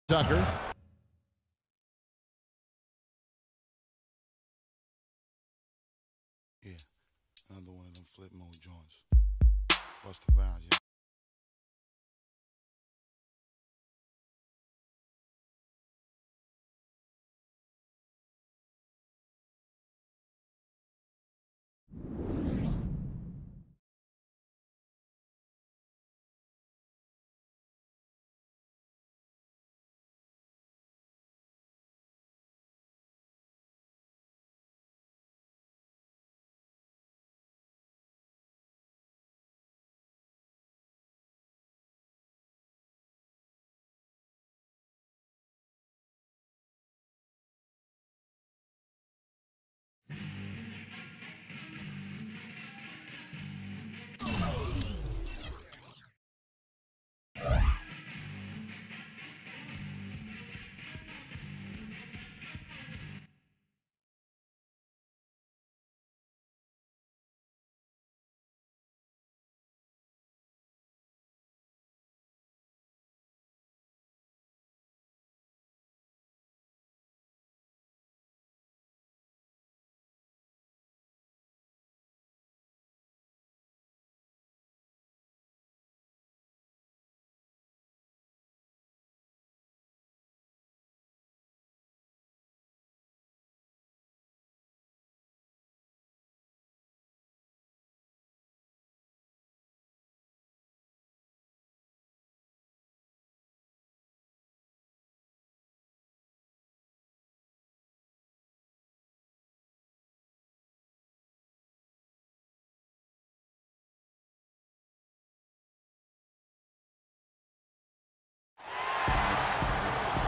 Tucker. Yeah, another one of them flip mode joints. Bust the vibes, yeah.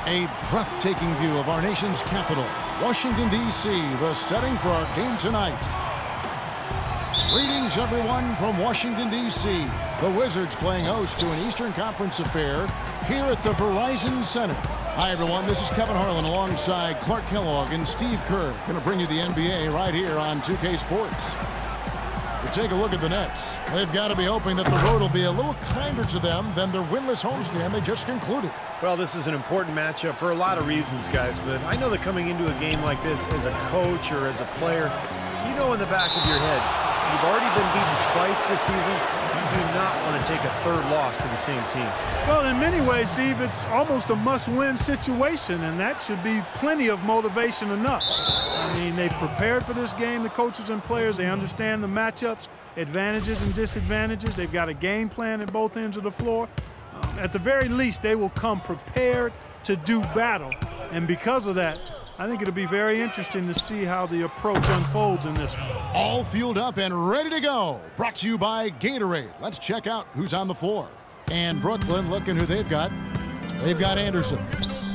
A breathtaking view of our nation's capital, Washington, D.C., the setting for our game tonight. Greetings, everyone, from Washington, D.C. The Wizards playing host to an Eastern Conference affair here at the Verizon Center. Hi, everyone. This is Kevin Harlan alongside Clark Kellogg and Steve Kerr. Going to bring you the NBA right here on 2K Sports. You take a look at the Nets. They've got to be hoping that the road will be a little kinder to them than their winless homestand they just concluded. Well, this is an important matchup for a lot of reasons, guys, but I know that coming into a game like this as a coach or as a player, you know in the back of your head, you've already been beaten twice this season. You do not want to take a third loss to the same team. Well, in many ways, Steve, it's almost a must-win situation, and that should be plenty of motivation enough. I mean, they've prepared for this game, the coaches and players. They understand the matchups, advantages and disadvantages. They've got a game plan at both ends of the floor. At the very least, they will come prepared to do battle. And because of that, I think it'll be very interesting to see how the approach unfolds in this one. All fueled up and ready to go. Brought to you by Gatorade. Let's check out who's on the floor. And Brooklyn, looking who they've got. They've got Anderson.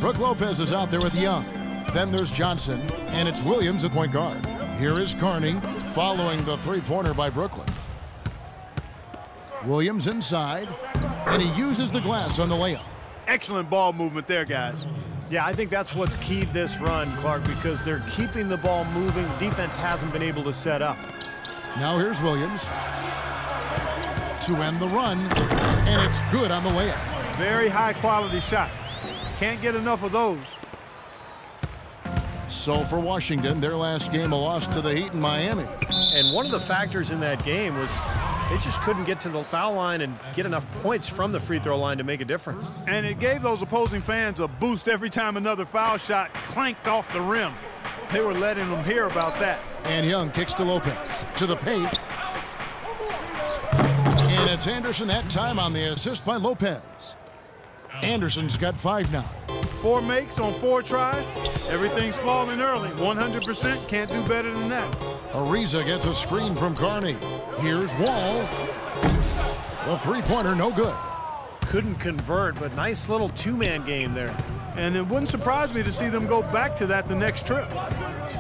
Brook Lopez is out there with Young. Then there's Johnson, and it's Williams at point guard. Here is Carney following the three-pointer by Brooklyn. Williams inside, and he uses the glass on the layup. Excellent ball movement there, guys. Yeah, I think that's what's keyed this run, Clark, because they're keeping the ball moving. Defense hasn't been able to set up. Now here's Williams to end the run, and it's good on the layup. Very high-quality shot. Can't get enough of those. So for Washington, their last game a loss to the Heat in Miami. And one of the factors in that game was they just couldn't get to the foul line and get enough points from the free throw line to make a difference. And it gave those opposing fans a boost every time another foul shot clanked off the rim. They were letting them hear about that. And Young kicks to Lopez, to the paint. And it's Anderson that time on the assist by Lopez. Anderson's got 5 now. 4 makes on 4 tries. Everything's falling early. 100%, can't do better than that. Ariza gets a screen from Carney. Here's Wall. The three-pointer, no good. Couldn't convert, but nice little two-man game there. And it wouldn't surprise me to see them go back to that the next trip.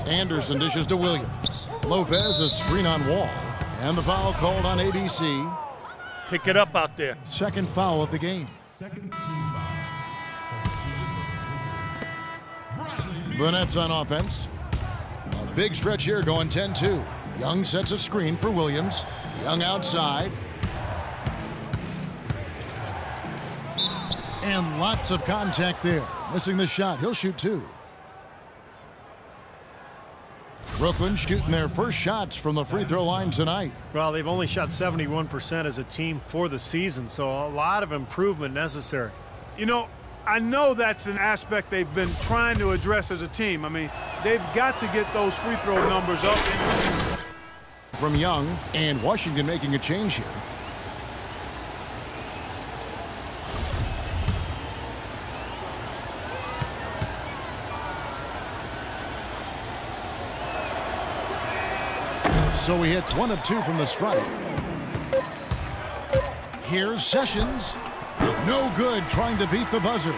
Anderson dishes to Williams. Lopez, a screen on Wall. And the foul called on ABC. Pick it up out there. Second foul of the game. The Nets on offense. A big stretch here going 10-2. Young sets a screen for Williams. Young outside. And lots of contact there. Missing the shot. He'll shoot 2. Brooklyn shooting their first shots from the free throw line tonight. Well, they've only shot 71% as a team for the season, so a lot of improvement necessary. You know, I know that's an aspect they've been trying to address as a team. I mean, they've got to get those free throw numbers up. From Young, and Washington making a change here. So he hits 1 of 2 from the stripe. Here's Sessions. No good, trying to beat the buzzer.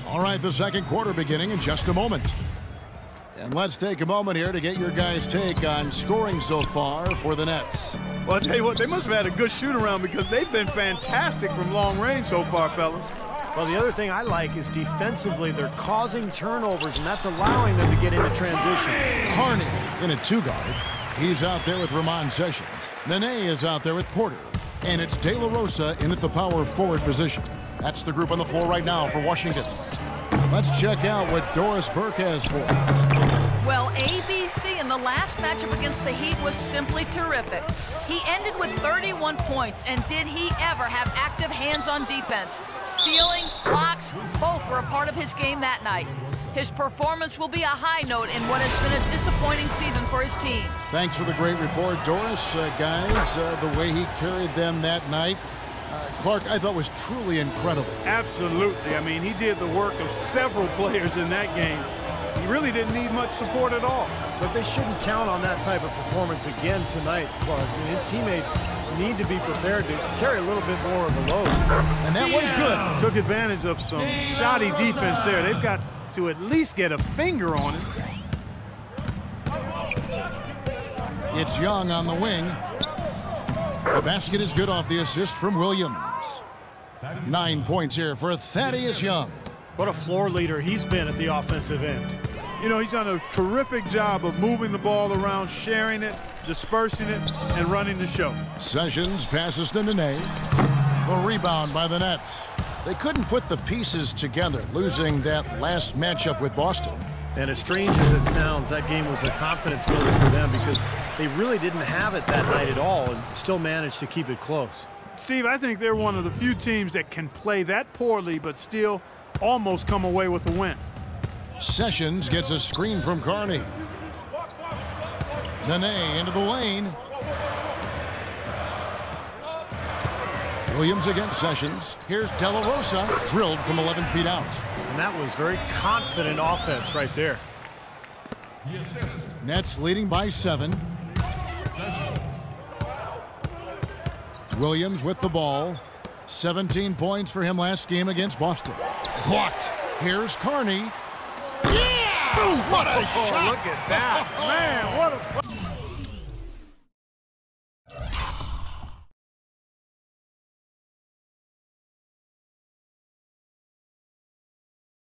All right, the second quarter beginning in just a moment. And let's take a moment here to get your guys' take on scoring so far for the Nets. Well, I'll tell you what, they must have had a good shoot-around because they've been fantastic from long range so far, fellas. Well, the other thing I like is defensively they're causing turnovers, and that's allowing them to get into transition. Harney in a 2-guard. He's out there with Ramon Sessions. Nene is out there with Porter. And it's De La Rosa in at the power forward position. That's the group on the floor right now for Washington. Let's check out what Doris Burke has for us. Well, ABC in the last matchup against the Heat was simply terrific. He ended with 31 points, and did he ever have active hands on defense? Stealing, blocks, both were a part of his game that night. His performance will be a high note in what has been a disappointing season for his team. Thanks for the great report, Doris. Guys, the way he carried them that night, Clark, I thought was truly incredible. Absolutely. I mean, he did the work of several players in that game. He really didn't need much support at all. But they shouldn't count on that type of performance again tonight, Clark. I mean, his teammates need to be prepared to carry a little bit more of a load. And that one's good. Took advantage of some shoddy defense there. They've got to at least get a finger on it. It's Young on the wing. The basket is good off the assist from Williams. 9 points here for Thaddeus Young. What a floor leader he's been at the offensive end. You know, he's done a terrific job of moving the ball around, sharing it, dispersing it, and running the show. Sessions passes to Nene. The rebound by the Nets. They couldn't put the pieces together, losing that last matchup with Boston. And as strange as it sounds, that game was a confidence builder for them because they really didn't have it that night at all and still managed to keep it close. Steve, I think they're one of the few teams that can play that poorly but still almost come away with a win. Sessions gets a screen from Carney. Nene into the lane. Williams against Sessions. Here's De La Rosa, drilled from 11 feet out. And that was very confident offense right there. Nets leading by 7. Williams with the ball. 17 points for him last game against Boston. Blocked. Here's Carney. Yeah! Boom, what a shot! Look at that. Man,